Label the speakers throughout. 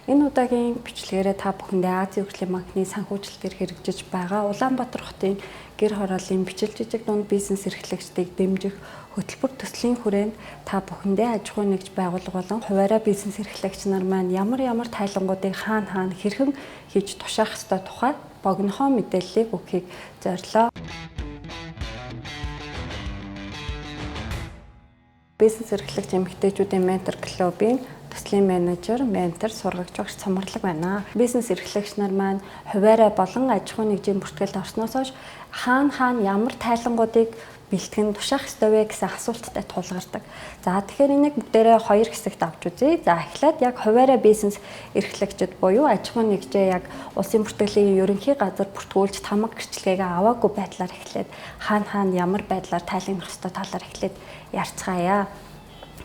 Speaker 1: Энэ удаагийн бичлэгээрээ та бүхэндээ Азийн хөгжлийн банкны санхүүжилтээр хэрэгжиж байгаа Улаанбаатар хотын гэр хорооллын бичил жижиг дунд бизнес эрхлэгчдийг дэмжих хөтөлбөр төслийн хүрээнд та бүхэндээ аж ахуй нэгж байгууллага болон хуваарай бизнес эрхлэгч нар маань ямар тайлангуудыг хаана хэрхэн хийж тушаах ёстой тухай богинохоо мэдээллийг өгөхийг зорилоо. Бизнес эрхлэгч эмэгтэйчүүдийн ментор клубын төслийн менежер, ментор, сургагч багш Цамарлаг байна. Бизнес эрхлэгч нар маань хуваарай болон аж ахуй нэгжийн бүртгэлд орсноос хойш хаана ямар тайлангуудыг бэлтгэн тушаах ёстой вэ гэсэн асуулттай тулгардаг. За тэгэхээр энийг бүгдээрээ хоёр хэсэгт авч үзье. За эхлээд яг хуваарай бизнес эрхлэгчид буюу аж ахуй нэгжээ яг улсын бүртгэлийн ерөнхий газар бүртгүүлж тамга гэрчлэгээ аваагүй байдлаар эхлээд хаана ямар байдлаар тайлгнах ёстой талаар эхлээд ярилцгаая.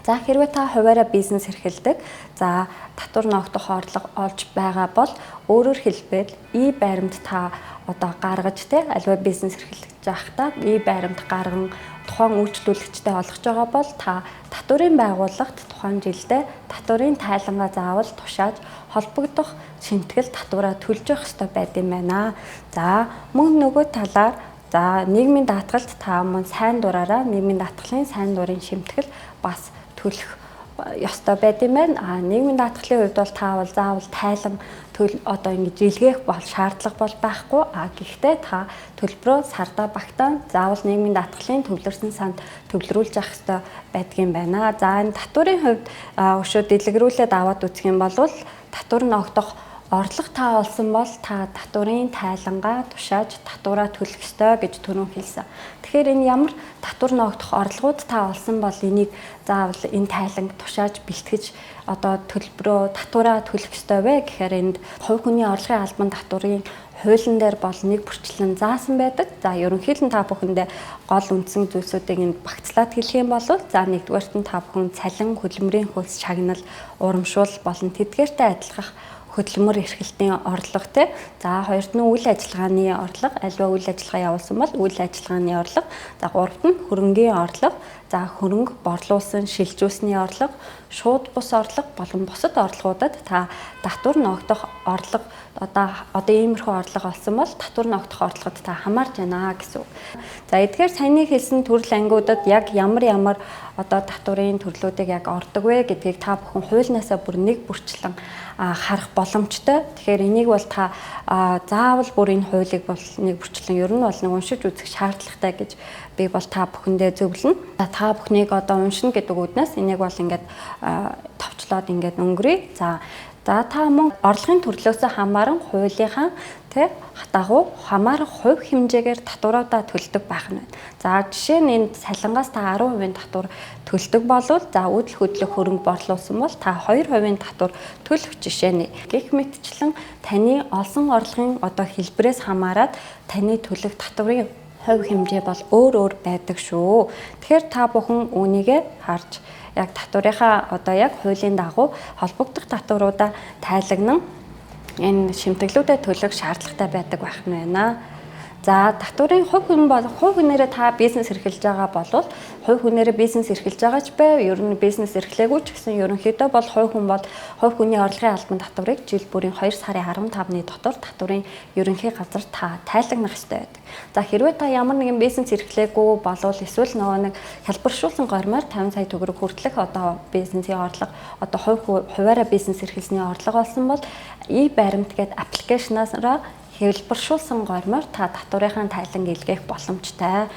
Speaker 1: За хэрвээ та хуваарай бизнес эрхэлдэг, за татвар ногдох орлого олж байгаа бол өөрөөр хэлбэл баримт та одоо гаргаж альва бизнес эрхэлж байхдаа баримт гарган тухайн үйлчлүүлэгчтэй олгож байгаа бол та татварын байгууллагт тухайн жилдээ татварын тайлангаа заавал тушааж холбогдох шинтгэл татвараа төлж явах ёстой байд юм байна. За мөн нөгөө талаар за нийгмийн даатгалд та мөн сайн дураараа нийгмийн даатгалын сайн дурын шимтгэл бас төлөх ёстой байд юм байна. Нийгмийн даатгалын хувьд бол та заавал тайлан одоо ингэж илгээх бол шаардлага бол байхгүй. Гэхдээ та төлбөрөө сардаа багтаан заавал нийгмийн даатгалын төвлөрсөн санд төвлөрүүлж авах ёстой байдгийн байна. За энэ татварын хувьд өшөө дэлгэрүүлээд аваад үзэх юм бол татвар ногдох орлого та олсон бол та татварын тайлангаа тушааж татвараа төлөх ёстой гэж түрүүн хэлсэн. Тэгэхээр энэ ямар татвар ногдох орлогууд та олсон бол энийг заавал энэ тайланг тушааж бэлтгэж одоо төлбөрөө татвараа төлөх ёстой вэ гэхээр энд хувь хүний орлогын албан татварын хуулийн дээр бол нэг бүрчлэн заасан байдаг. За ерөнхийдөө та бүхэндээ гол үндсэн зүйлсүүдийг энд багцлаад хэлэх юм бол за нэгдүгээрт нь та бүхэн цалин, хөдөлмөрийн хөлс, шагнал, урамшуул болон тэдгээртэй адилхах хөдөлмөр эрхлэлтийн орлого те. За хоёрт нь үйл ажиллагааны орлого, альва үйл ажиллагаа явуулсан бол үйл ажиллагааны орлого. За гуравт нь хөрөнгийн орлого. За хөрөнгө борлуулсан шилжүүлсний орлого, шууд бус орлого болон бусад орлогуудад та татвар ногдох орлого одоо иймэрхүү орлого олсон бол татвар ногдох орлогод та хамаарч байна гэсэн үг. За эдгээр саяны хэлсэн төрөл ангиудад яг ямар одоо татварын төрлүүдийг яг ордог вэ гэдгийг та бүхэн хуулиасаа бүр нэг бүрчлэн харах боломжтой. Тэгэхээр энийг бол та заавал бүр энэ хуулийг бол нэг бүрчлэн ер нь бол нэг уншиж үзэх шаардлагатай гэж би бол та бүхэндээ зөвлөнө. Та бүхнийг одоо уншина гэдэг үгнээс энийг бол ингээд товчлоод ингээд өнгөрье. За та мөн орлогын төрлөөс хамааран хуулийнхаа дагуу хамаарах хувь хэмжээгээр татваруудаа төлдөг байх нь байна. За жишээ нь энд салингаас та 10% татвар төлдөг болвол за үйл хөдлөх хөрөнгө борлуулсан бол та 2% татвар төлөх жишээ нь. Гэх мэтчлэн таны олсон орлогын одоо хэлбэрээс хамаарат таны төлөх татварын хувь хэмжээ бол өөр байдаг шүү. Тэгэхээр та бүхэн үүнийгээ харж яг татварынхаа одоо яг хуулийн дагуу холбогдох татваруудаа тайлагнан энэ шимтгэлүүдэд төлөх шаардлагатай байдаг байх нь байна. За татварын хувь хүнээрээ та бизнес эрхэлж байгаа бол хувь хүнээрээ бизнес эрхэлж байгаа ч бай, ер нь бизнес эрхлээгүй ч гэсэн ерөнхийдөө бол хувь хүний орлогын албан татварыг жил бүрийн 2 сарын 15-ны дотор татварын ерөнхий газар та тайлагнах ёстой байдаг. За хэрвээ та ямар нэгэн бизнес эрхлээгүй болвол эсвэл нөгөө нэг хялбаршуулсан гормоор 50 сая төгрөг хүртэлх одоо бизнесийн орлого одоо хуваарай бизнес эрхэлсний орлого олсон бол баримт гэдэг аппликейшнаараа хэлбэршүүлсэн гормоор та татварынхаа тайлан илгээх боломжтой.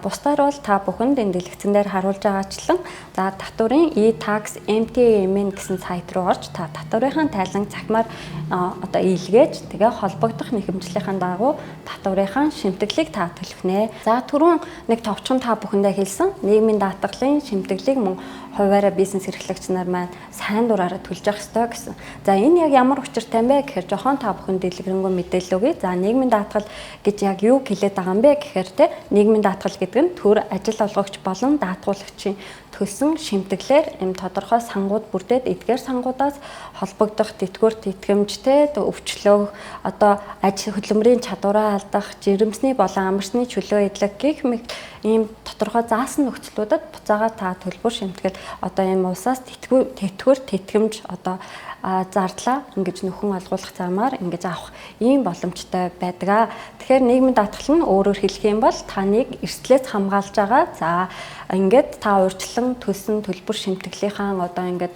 Speaker 1: Бусдаар бол та бүхэнд энэ дэлгэцэн дээр харуулж байгаачлан за татварын e-tax MTMN гэсэн сайт руу орж та татварынхаа тайлан цахимаар одоо илгээж тэгээ холбогдох нэхэмжлийнхэн дагуу татварынхаа шимтгэлийг та төлөх нэ. За түрүүн нэг товчхон та бүхэндээ хэлсэн нийгмийн даатгалын шимтгэлийг мөн хуваарай бизнес эрхлэгч нар маань сайн дураараа төлж явах ёстой гэсэн. За энэ яг ямар учиртай юм бэ гэхээр жохон та бүхэн дэлгэрэнгүй мэдээлэл өгье. За нийгмийн даатгал гэж яг юу хэлээд байгаа юм бэ гэхээр нийгмийн даатгал гэдэг нь төр ажил олгогч болон даатгуулагчийн төлсөн шимтгэлээр эм тодорхой сангууд бүрдээд эдгээр сангуудаас холбогдох тэтгэвэр тэтгэмжтэй өвчлөө одоо хөдөлмөрийн чадвараа алдах, жирэмсний болон амарчны чөлөө эдлэг гэх мэт ийм тодорхой заасан нөхцлүүдэд буцаага та төлбөр шимтгэл одоо ийм улсаас тэтгэвэр тэтгэмж одоо зардлаа ингэж нөхөн олгуулах замаар ингэж авах ийм боломжтой байдаг. Тэгэхээр нийгмийн даатгал нь өөрөөр хэлэх юм бол таныг эрсдлээс хамгаалж байгаа. За ингээд та урьдчилан төлсөн төлбөр шимтгэлийнхаа одоо ингээд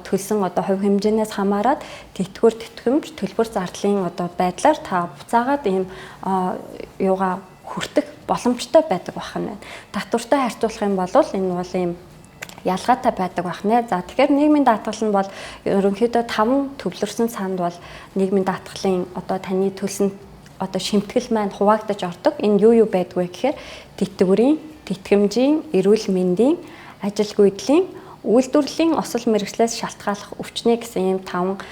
Speaker 1: төлсөн одоо хувь хэмжээнээс хамаарат тэтгэвэр тэтгэмж төлбөр зардлын одоо байдлаар та буцаагаад ийм юугаа хүртэх боломжтой байдаг байна. Татвартай харьцуулах юм бол энэ бол ийм ялгаатай байдаг байна. За тэгэхээр нийгмийн даатгал нь бол ерөнхийдөө 5 төвлөрсөн санд бол нийгмийн даатгалын одоо таны төлсөн одоо шимтгэл маань хуваагдаж ордог. Энэ юу байдгүй гэхээр тэтгэврийн, тэтгэмжийн, эрүүл мэндийн, ажил гүйдлийн, үйлдвэрлэлийн осол мэргэжлээс шалтгааллах өвчнээ гэсэн ийм 5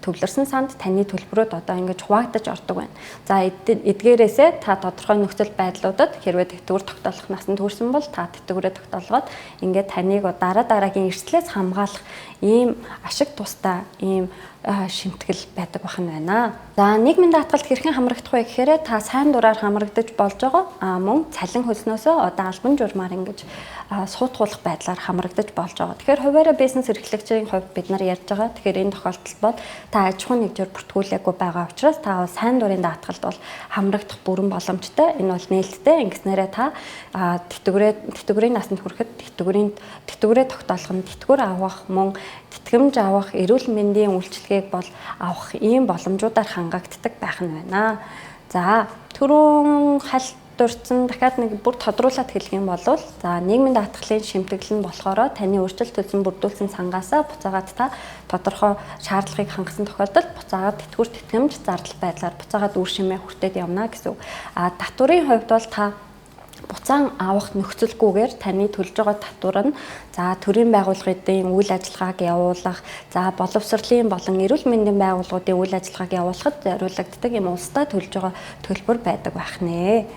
Speaker 1: төвлөрсөн санд таны төлбөрүүд одоо ингэж хуваагдаж ордог байна. За эдгээрээсээ та тодорхой нөхцөл байдлуудад хэрвээ тэтгэвэр тогтоолох насанд хүрсэн бол та тэтгэврээ тогтоолгоод ингээд таныг дараагийн эрсдлээс хамгаалах ийм ашиг тустай ийм шимтгэл байдаг байна. За нийгмийн даатгалд хэрхэн хамрагдах вэ гэхээр та сайн дураар хамрагдаж болж байгаа мөн цалин хөлснөөсөө одоо албан журмаар ингэж суутгуулах байдлаар хамрагдаж болж байгаа. Тэгэхээр хуваараа бизнес эрхлэгчийн хувьд бид нар ярьж байгаа. Тэгэхээр энэ тохиолдолд бол та аж ахуйн нэгжээр бүртгүүлээгүй байгаа учраас та сайн дурын даатгалд бол хамрагдах бүрэн боломжтой. Энэ бол нээлттэй. Ингэснээрээ та тэтгэврийн насанд хүрэхэд тэтгэврээ тогтоолох нь тэтгэвэр авах мөн тэтгэмж авах, эрүүл мэндийн үйлчилгээг бол авах ийм боломжуудаар хангагддаг байх нь байна. За түрүүн дурдсан дахиад нэг бүр тодруулаад хэлэх юм бол за нийгмийн даатгалын шимтгэл нь болохоор таны өөрчлөлт төлсөн бүрдүүлсэн сангаасаа буцаагаад та тодорхой шаардлагыг хангасан тохиолдолд буцаагаад тэтгэвэр тэтгэмж зардал байдлаар буцаагаад үр шимээ хүртээд явна гэсэн үг. Татварын хувьд бол та буцаан авах нөхцөлгүйгээр таны төлж байгаа татвар нь за төрийн байгууллагын үйл ажиллагааг явуулах, за боловсролын болон эрүүл мэндийн байгууллагуудын үйл ажиллагааг явуулахад зориулагддаг юм улстай төлж байгаа төлбөр байдаг байх нэ.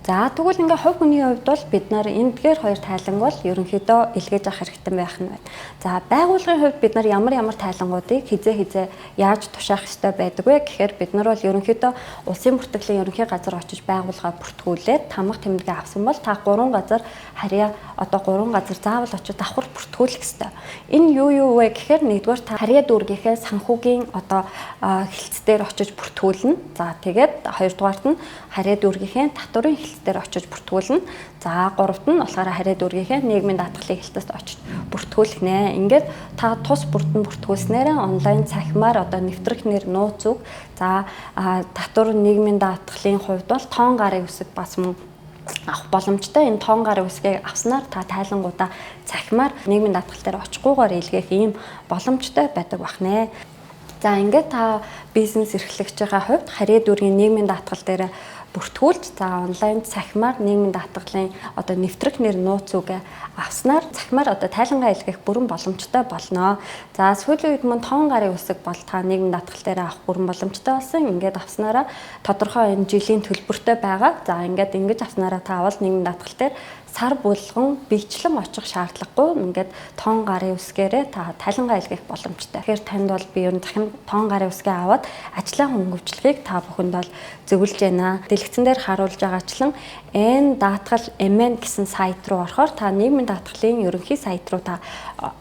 Speaker 1: За тэгвэл ингээ хувь хүний хувьд бол бид нар эндгээр хоёр тайлан бол ерөнхийдөө илгээж авах хэрэгтэй байх нь байна. За байгууллагын хувьд бид нар ямар тайлангуудыг хизээ яаж тушаах ёстой байдаг вэ гэхээр бид нар бол ерөнхийдөө улсын бүртгэлийн ерөнхий газар очиж байгууллага бүртгүүлээд тамга тэмдэглээ авсан бол та 3 газар харьяа одоо 3 газар заавал очиж давхар бүртгүүлэх ёстой. Энэ юу вэ гэхээр нэгдүгээр та харьяа дүүргийнхээ санхүүгийн одоо хэлцээр очиж бүртгүүлнэ. За тэгээд хоёрдугаарт нь харьяа дүүргийнхээ татварын дээр очиж бүртгүүлнэ. За гуравт нь болохоор харьяа дүүргийнхээ нийгмийн даатгалын хэлтэст очиж бүртгүүлэх нэ. Ингээд та тус бүртэн бүртгүүлснээр онлайн цахимаар одоо нэвтрэх нэр нууц үг. За татвар нийгмийн даатгалын хувьд бол тоон гарын үсэг бас мөн авах боломжтой. Энэ тоон гарын үсгийг авснаар та тайлангуудаа цахимаар нийгмийн даатгал дээр очихгүйгээр илгээх ийм боломжтой байдаг бахнэ. За ингээд та бизнес эрхлэгчийн хувьд харьяа дүүргийн нийгмийн даатгал дээр бүртгүүлж за онлайн цахимаар нийгмийн даатгалын одоо нэвтрэх нэр нууц үг авснаар цахимаар одоо тайлангаа илгээх бүрэн боломжтой болно. За сүүлийн үед мөн тоон гарын үсэг бол та нийгмийн даатгал дээр авах бүрэн боломжтой болсон. Ингээд авснараа тодорхой энэ жилийн төлбөртэй байгаа. За ингээд ингэж авснараа та бол нийгмийн даатгал дээр сар болгон биечлэн очих шаардлагагүй. Ингээд тоон гарын үсгээрээ та тайлангаа илгээх боломжтой. Тэгэхээр танд бол би ер нь дахин тоон гарын үсгээ аваад ажлын хөнгөвчлөгийг та бүхэнд бол зөвлөж байна. Дэлгэцэн дээр харуулж байгаачлан энэ даатгал MN гэсэн сайт руу орохоор та нийгмийн даатгалын ерөнхий сайт руу та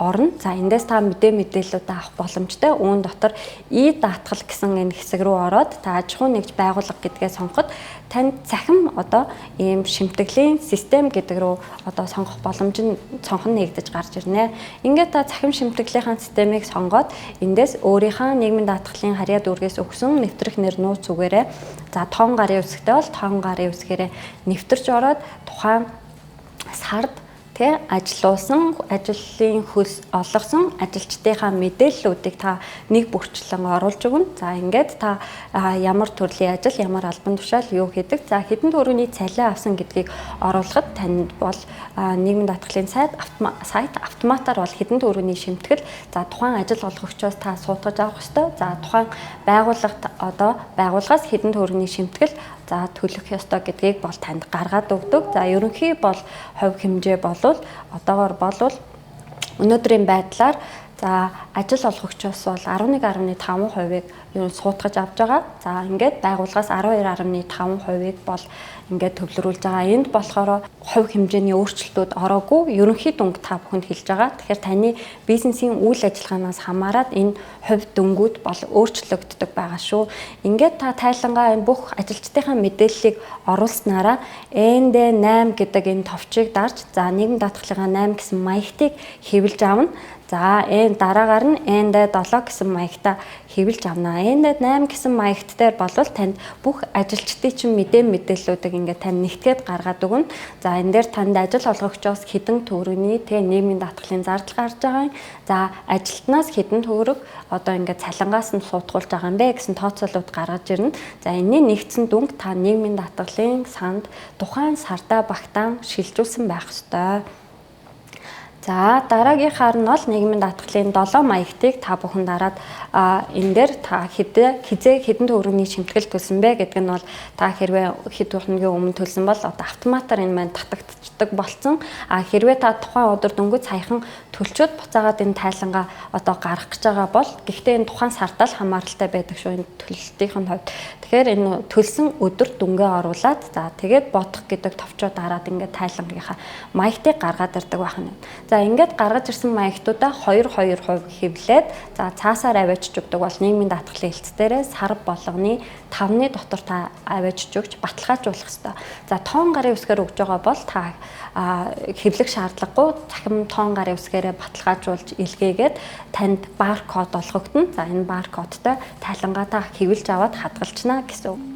Speaker 1: орно. За эндээс та мэдээллүүд авах боломжтой. Үүн дотор даатгал гэсэн энэ хэсэг рүү ороод та аж ахуйн нэгж байгууллага гэдгээ сонгоход танд цахим одоо ийм шимтгэлийн систем гэдэг рүү одоо сонгох боломж нь цонхон нэгдэж гарч ирнэ. Ингээд та цахим шимтгэлийн системийг сонгоод эндээс өөрийнхөө нийгмийн даатгалын харьяа дүүргээс өгсөн нэвтрэх нэр нууц үгээрээ за тоон гарын үсгтэй бол тоон гарын үсгээрээ нэвтэрч ороод тухайн сард ажиллуулсан ажлын хөлс олгосон ажилчдынхаа мэдээллүүдийг та нэг бүрчлэн оруулж өгнө. За ингээд та ямар төрлийн ажил, ямар албан тушаал юу хийдэг, за хэдэн төгрөгийн цалин авсан гэдгийг оруулахад танд бол нийгмийн даатгалын сайт автоматар бол хэдэн төгрөгийн шимтгэл, за тухайн ажил олгогчоос та суудгаж авах ёстой. За тухайн байгууллагаас хэдэн төгрөгийн шимтгэл за төлөх ёстой гэдгийг бол танд гаргаад өгдөг. За ерөнхий бол хувь хэмжээ болвол одоогоор болвол өнөөдрийн байдлаар За ажил олгогчоос бол 11.5%-ийг юу суудгаж авч байгаа. За ингээд байгууллагаас 12.5%-ийг бол ингээд төвлөрүүлж байгаа. Энд болохоор хувь хэмжээний өөрчлөлтүүд ороогүй. Ерөнхий дүнг та бүхэнд хэлж байгаа. Тэгэхээр таны бизнесийн үйл ажиллагаанаас хамаарат энэ хувь дүнгууд бол өөрчлөгддөг байгаа шүү. Ингээд та тайлангаа энэ бүх ажилчдынхаа мэдээллийг оруулснараа НД8 гэдэг энэ товчийг дарж за нийгэм даатгалынхаа 8 гэсэн маягтыг хэвлэж авна. За энэ дараагаар нь НД7 гэсэн маягтаа хэвлэж авна. НД8 гэсэн маягт дээр болвол танд бүх ажилчдын чинь мэдээллүүдийг ингээд тань нэгтгээд гаргаад өгнө. За энэ дээр танд ажил олгогчоос хэдэн төгрөгийн нийгмийн даатгалын зардал гарч байгаа юм. За ажилтнаас хэдэн төгрөг одоо ингээд цалингаас нь суудгуулж байгаа юм бэ гэсэн тооцоолууд гаргаж ирнэ. За энэний нэгдсэн дүнг та нийгмийн даатгалын санд тухайн сардаа багтаан шилжүүлсэн байх ёстой. За дараагийнхаар нь бол нийгмийн даатгалын 7 маягтыг та бүхэн дараад энэ дээр та хэдэн төгрөгийн шимтгэл төлсөн бэ гэдэг нь бол та хэрвээ хэд хоногийн өмнө төлсөн бол одоо автоматар энэ маань татагддаг болсон. Хэрвээ та тухайн өдөр дөнгөж саяхан төлчөөд буцаагаад энэ тайлангаа одоо гаргах гэж байгаа бол гэхдээ энэ тухайн сартаа л хамааралтай байдаг шүү энэ төлөлтийн хувьд. Тэгэхээр энэ төлсөн өдөр дүнгээ оруулаад за тэгээд бодох гэдэг товчоо дараад ингээд тайлангийнхаа маягтыг гаргаад ирдэг байна. За ингээд гаргаж ирсэн маягтуудаа 2% хэвлээд за цаасаар аваачж өгдөг бол нийгмийн даатгалын хэлц дээрээ сар болгоны 5-ны дотор та аваачж өгч баталгаажуулах ёстой. За тоон гарын үсгээр өгж байгаа бол та хэвлэх шаардлагагүй захим тоон гарын үсгээрээ баталгаажуулж илгээгээд танд баркод олгогдно. За энэ баркодтой тайлангаа та хэвлэж аваад хадгалчихна гэсэн.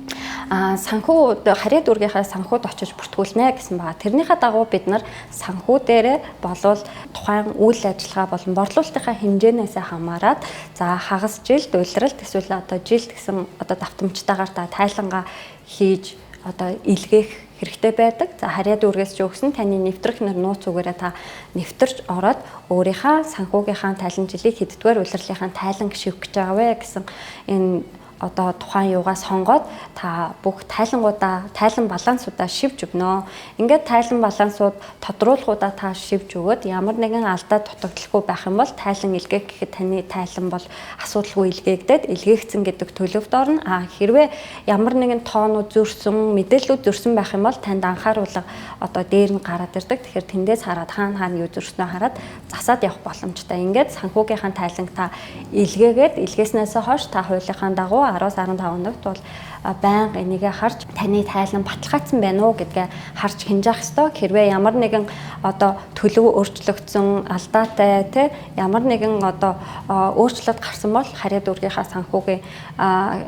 Speaker 1: Санхүү харьяа дүүргийнхаа санхүүд очиж бүртгүүлнэ гэсэн байгаа. Тэрнийхээ дагуу бид нар санхүү дээрээ болвол тухайн үйл ажиллагаа болон борлуулалтынхаа хэмжээнээс хамаарат за хагас жилд улиралт эсвэл одоо жилд гэсэн одоо давтамжтайгаар та тайлангаа хийж одоо илгээх хэрэгтэй байдаг. За харьяа дүүргээс ч өгсөн таны нэвтрэх нууц үгээрээ та нэвтэрч ороод өөрийнхөө санхүүгийнхаа тайлан жилийг хэддүгээр улирлынхаа тайлан гişвэх гэж байгаа вэ гэсэн энэ одоо тухайн юугаа сонгоод та бүх тайлан балансуудаа шивж өгнө. Ингээд тайлан балансууд тодруулгуудаа та шивж өгөөд ямар нэгэн алдаа дутагдaltaгүй байх юм бол тайлан илгээх гэхэд таны тайлан бол асуудалгүй илгээгдээд илгээгдсэн гэдэг төлөвт орно. Хэрвээ ямар нэгэн тоонууд зөрсөн, мэдээллүүд зөрсөн байх юм бол танд анхааруулга одоо дээр нь гараад ирдэг. Тэгэхээр тэндээс хараад хаана юу зөрснөө хараад засаад явах боломжтой. Ингээд санхүүгийнхаа тайланг та илгээгээд илгээснээс хойш та хуулийнхаа дагуу 10-15 бол байнга энийгээ харж таны тайлан баталгаажсан байна уу гэдгээ харж хинжаах ёстой. Хэрвээ ямар нэгэн одоо төлөв өөрчлөгдсөн алдаатай те ямар нэгэн одоо өөрчлөлт гарсан бол харьяа дүүргийнхаа санхүүгийн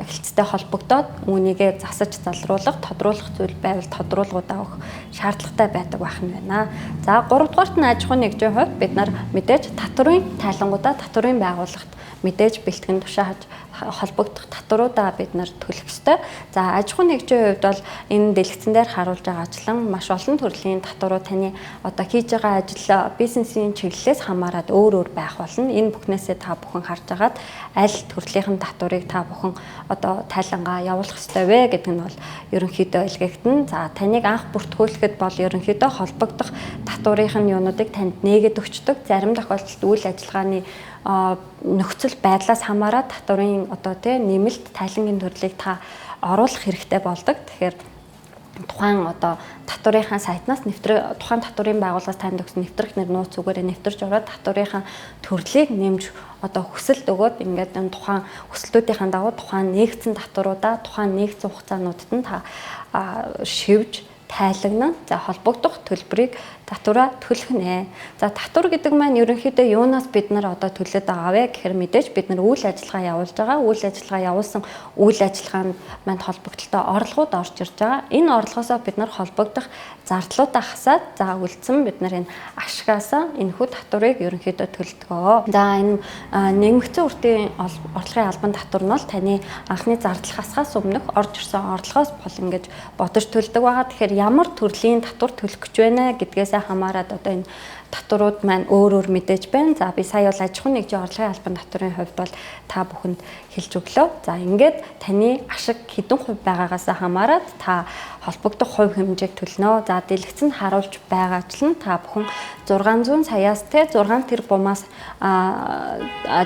Speaker 1: хэлцтэй холбогдоод үүнийгээ засаж залруулах, тодруулах зүйл байвал тодруулгуудаа өгөх шаардлагатай байдаг байх нь байна. За 3 дугаарт нь аж ахуйн нэгжийн хувьд бид нар мэдээж татврын тайлангуудаа татврын байгууллагт мэдээж бэлтгэн тушааж холбогдох татваруудаа бид нар төлөх ёстой. За аж ахуйн нэгжийн хувьд бол энэ дэлгэцэн дээр харуулж байгаачлан маш олон төрлийн татварууд таны одоо хийж байгаа ажил бизнесийн чиглэлээс хамаарат өөр байх болно. Энэ бүхнээсээ та бүхэн харж агаад аль төрлийн татварыг та бүхэн одоо тайлангаа явуулах ёстой вэ гэдэг нь бол ерөнхийдөө илгээгдэн. За таныг анх бүртгүүлэхэд бол ерөнхийдөө холбогдох татварын юунуудыг танд нээгээд өгчдөг. Зарим тохиолдолд үйл ажиллагааны нөхцөл байдлаас хамаарат татварын одоо нэмэлт тайлангийн төрлийг та оруулах хэрэгтэй болдог. Тэгэхээр тухайн одоо татварынхаа сайтнаас тухайн татварын байгууллагаас танд өгсөн нэвтрэх нууц үгээрээ нэвтэрч ороод татварынхаа төрлийг нэмж одоо хүсэлт өгөөд ингээд энэ тухайн хүсэлтүүдийн дагуу тухайн нэгдсэн татваруудаа тухайн нэгдсэн хугацаануудад нь та шивж тайлагна. За холбогдох төлбөрийг татвараа төлөх нэ. За татвар гэдэг маань ерөнхийдөө юунаас бид нар одоо төлөөд байгаа вэ гэхээр мэдээж бид нар үйл ажиллагаа явуулж байгаа. Үйл ажиллагаа явуулсан үйл ажиллагаанд манд холбогдлолтой орлогууд орж ирж байгаа. Энэ орлогоосоо бид нар холбогдох зардлуудаа хасаад за үлдсэн бид нар энэ ашгаасаа энэхүү татварыг ерөнхийдөө төлдөг. За энэ нэмэгдсэн үртийн орлогын албан татвар нь бол таны анхны зардал хасахаас өмнөх орж ирсэн орлогоос бол ингэж бодож төлдөг байгаа. Тэгэхээр ямар төрлийн татвар төлөх гэж байна гэдгээс хамаарат одоо энэ татварууд маань өөр мэдээж байна. За би сая бол аж ахуйн нэгжийн орлогын албан татварын хувьд бол та бүхэнд хэлж өглөө. За ингээд таны ашиг хэдэн хувь байгаагаас хамаарат та холбогдох хувь хэмжээг төлнө. За дэлгэцэнд харуулж байгаачлан та бүхэн 600 саяас те 6 тэрбумаас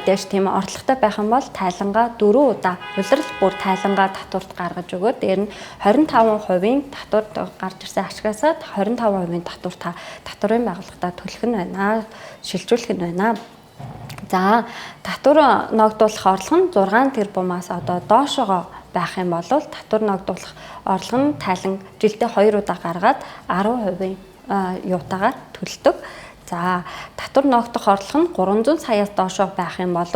Speaker 1: дээш тийм орлоготой байх юм бол тайлангаа 4 удаа улирал бүр тайлангаа татварт гаргаж өгөөд дээр нь 25% татварт гарч ирсэн ашигасаа 25% татвар та татварын байгууллагатаа төлөх нь байна. Шилжүүлэх нь байна. За татвар ногдуулах орлого нь 6 тэрбумаас одоо доошогоо байх юм бол татвар ногдуулах орлого нь тайлан жилдээ 2 удаа гаргаад 10% юутаагаар төлдөг. За татвар ногдох орлого нь 300 саяас доошоо байх юм бол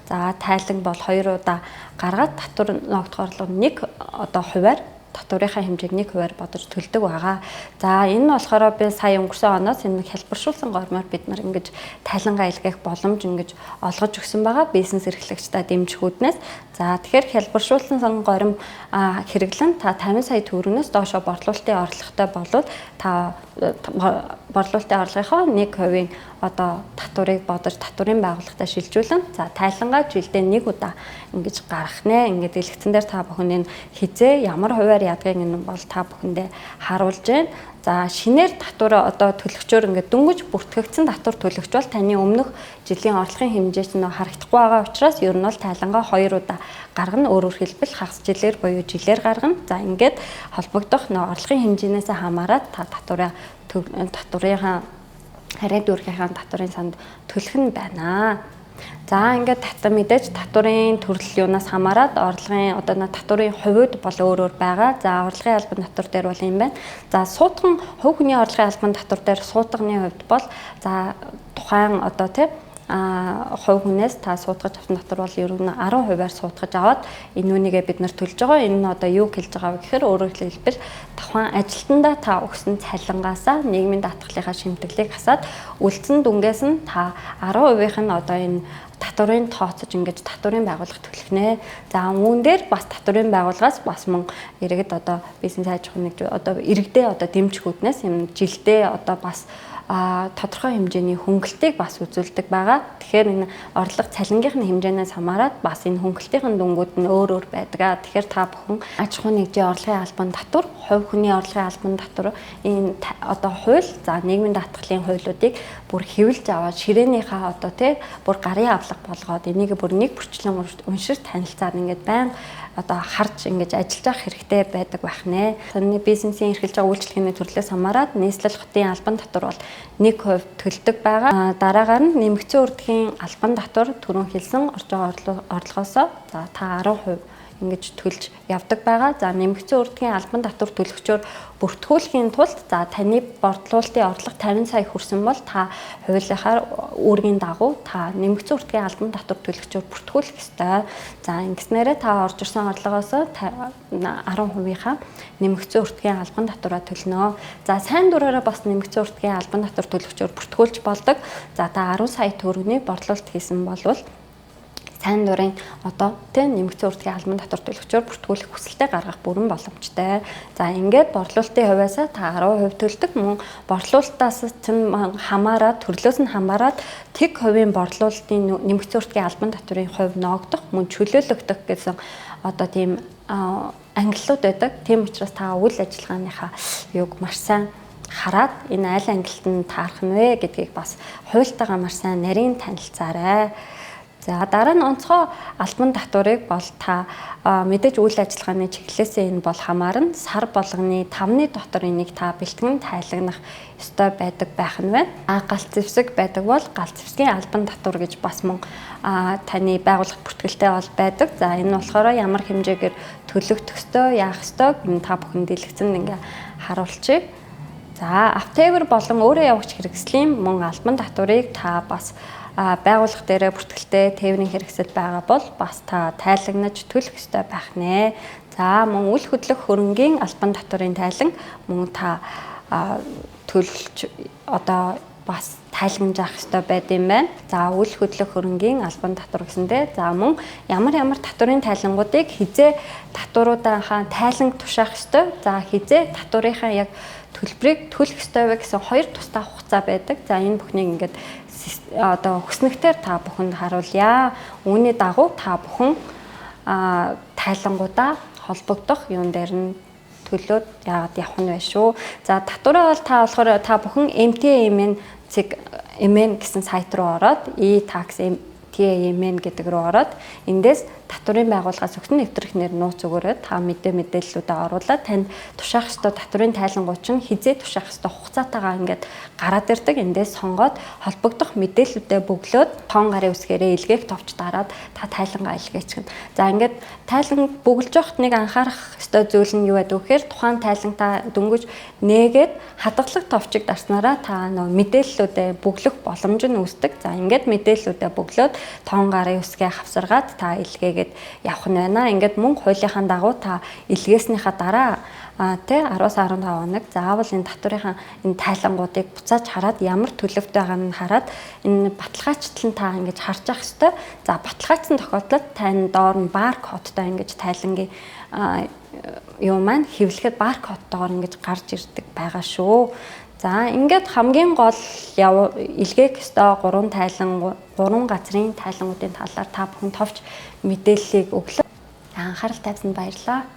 Speaker 1: за тайлан бол 2 удаа гаргаад татвар ногдох орлого нь 1 одоо хувиар татварынхаа хэмжээг 1% бодож төлдөг байгаа. За энэ нь болохоор би сая өнгөрсөн оноос энэ хэлбэршүүлсэн гормоор бид нар ингэж тайлангаа илгээх боломж ингэж олгож өгсөн байгаа бизнес эрхлэгчдаа дэмжихүүднээс. За тэгэхээр хэлбэршүүлсэн горим хэрэглэн та 50 сая төгрөгнөөс доошоо борлуулалтын орлоготой болвол та борлуулалтын орлогынхоо 1% одоо татварыг бодож татварын байгууллагатаа шилжүүлэн за тайлангаа жилдээ 1 удаа ингэж гаргах нэ. Ингээд дэлгэцэн дээр та бүхэн энэ хизээ ямар хувиар ядгийг энэ бол та бүхэндээ харуулж байна. За шинээр татвар одоо төлөгчөөр ингээд дөнгөж бүртгэгдсэн татвар төлөгч бол таны өмнөх жилийн орлогын хэмжээч нь харагдахгүй байгаа учраас ер нь бол тайлангаа 2 удаа гаргана. Өөрөөр хэлбэл хагас жилээр буюу жилээр гаргана. За ингээд холбогдох орлогын хэмжээнээс хамаарат та татварынхаа хараа дүүргийнхаа татварын санд төлөх нь байна. За ингээд мэдээж татварын төрөл юунаас хамаарат орлогын одоо татварын хувьд бол өөр байгаа. За орлогын албан татвар дээр бол юм байна. За суудган хувь хүний орлогын албан татвар дээр суудганы хувьд бол за тухайн одоо тийм хувь хүнээс та суудгаж авсан татвар бол ер нь 10%-аар суудгаж аваад энэ үнийгээ бид нар төлж байгаа. Энэ нь одоо юу хэлж байгаа вэ гэхээр өөрөөр хэлбэл тухайн ажилтнаа та өгсөн цалингаасаа нийгмийн даатгалынхаа шимтгэлийг хасаад үлдсэн дүнгээс нь та 10%-ийнх нь одоо энэ татварын тооцож ингэж татварын байгууллага төлөх нэ. За үүн дээр бас татварын байгууллагаас бас мөн иргэд одоо бизнес аж ахуйн нэгж одоо иргэдээ одоо дэмжихүүднээс юм жилдээ одоо бас тодорхой хэмжээний хөнгөлтийг бас үзүүлдэг байгаа. Тэгэхээр энэ орлого цалингийнхын хэмжээнээс хамаарат бас энэ хөнгөлтийн дүнгууд нь өөр байдаг. Тэгэхээр та бүхэн аж ахуйн нэгжийн орлогын албан татвар, хувь хүний орлогын албан татвар энэ одоо хууль, за нийгмийн даатгалын хуулиудыг бүр хэвлэж аваад ширээнийхээ одоо бүр гарын авлага болгоод энийг бүр нэг бүрчлэн уншиж танилцаад ингээд байн одоо харж ингэж ажиллаж явах хэрэгтэй байдаг байх нэ. Таны бизнесийн эрхэлж байгаа үйлчлэгээний төрлөөс хамаарат нийслэл хотын албан татвар бол 1% төлдөг байгаа. Дараагаар нь нэмэгдсэн үрдгийн албан татвар түрүүн хэлсэн орж байгаа орлогоосоо за та 10% ингэж төлж явдаг байгаа. За нэмэгдсэн үрдгийн албан татвар төлөгчөөр бүртгүүлэхийн тулд за таны борлуулалтын орлого 50 сая хүрсэн бол та хуулийнхаар үүргийн дагуу та нэмэгдсэн үрдгийн албан татвар төлөгчөөр бүртгүүлэх ёстой. За ингэснээрээ та орж ирсэн орлогоос 10%-ийнхаа нэмэгдсэн үрдгийн албан татвараа төлнө. За сайн дураараа бас нэмэгдсэн үрдгийн албан татвар төлөгчөөр бүртгүүлж болдог. За та 10 сая төгрөгийн борлуулалт хийсэн болвол сайн дурын одоо нэмэгдсэн үрдгийн албан татвар төлөгчөөр бүртгүүлэх хүсэлтэд гаргах бүрэн боломжтой. За ингээд борлуулалтын хувьяасаа та 10% төлдөг мөн борлуулалтаас чинь хамаарат төрлөөс нь хамаарат тэг хувийн борлуулалтын нэмэгдсэн үрдгийн албан татварын хувь ногдох мөн чөлөөлөгдөх гэсэн одоо тийм ангиллууд байдаг. Тийм учраас та үйл ажиллагааныхаа юуг маш сайн хараад энэ аль ангилалд нь таарах нь вэ гэдгийг бас хуультайгаа маш сайн нарийн танилцаарай. За дараа нь онцгой албан татварыг бол та мэдээж үйл ажиллагааны чиглэлээсээ энэ бол хамаарна. Сар болгоны 5-ны дотор энийг та бэлтгэн тайлагнах ёстой байдаг байх нь байна. Галт зэвсэг байдаг бол галт зэвсгийн албан татвар гэж бас мөн таны байгууллага бүртгэлтэй бол байдаг. За энэ болохоор ямар хэмжээгээр төлөгдөх ёстой, яах ёстой энэ та бүхэн дэлгэцэнд ингээ харуулчих. За автоэвэр болон өөрөө явагч хэрэгслийн мөн албан татварыг та бас байгууллага дээрээ бүртгэлтэй тээврийн хэрэгсэл байгаа бол бас та тайлагнаж төлөх ёстой байх нэ. За мөн үл хөдлөх хөрөнгийн албан татварын тайлан мөн та төлж одоо бас тайлгнаж авах хэрэгтэй байд юм байна. За үйл хөдлөх хөрөнгийн албан татвар гэсэндээ за мөн ямар татварын тайлангуудыг хизээ татваруудынхаа тайланг тушаах ёстой. За хизээ татварынхаа яг төлбөрийг төлөх ёстой вэ гэсэн хоёр тусдаа хугацаа байдаг. За энэ бүхнийг ингээд одоо хүснэгтэр та бүхэнд харуулъя. Үүний дагуу та бүхэн тайлангуудаа холбогдох юун дээр нь төлөөд яагаад явах нь вэ шүү. За татвараа бол та болохоор та бүхэн MTMN гэсэн сайт руу ороод e-tax TMN гэдэг рүү ороод эндээс татварын байгууллагаас өгсөн нэвтрэх нэр нууц өгөөрэй. Та мэдээллүүдээ оруулаад танд тушаах ёстой татварын тайлангууд чинь хизээ тушаах ёстой хугацаатайгаа ингээд гараад ирдэг. Эндээс сонгоод холбогдох мэдээллүүдээ бөглөөд тоон гарын үсгээрээ илгээх товч дараад та тайлангаа илгээчихнэ. За ингээд тайлан бөглөж явахт нэг анхаарах ёстой зүйл нь юу байдаг вэ гэхээр тухайн тайлантаа дөнгөж нээгээд хадгалах товчийг дарснараа та мэдээллүүдээ бөглөх боломж нь үүсдэг. За ингээд мэдээллүүдээ бөглөөд тоон гарын үсгээ хавсаргаад та илгээгээд явах нь байна. Ингээд мөн хуулийнхаа дагуу та илгээснийхаа дараа 10-15 хоног заавал энэ татврынхаа энэ тайлангуудыг буцааж хараад ямар төлөвтэй байгааг нь хараад энэ баталгаачлан та ингэж харж явах ёстой. За баталгаажсан тохиолдолд тань доор нь баркодтой ингэж тайлангийн юу маань хэвлэхэд баркодтойгоор ингэж гарч ирдэг байгаа шүү. За ингээд хамгийн гол илгээх ёстой 3 газрын тайлангуудын талаар та бүхэн товч мэдээллийг өглөө. Анхаарал тавьсанд баярлалаа.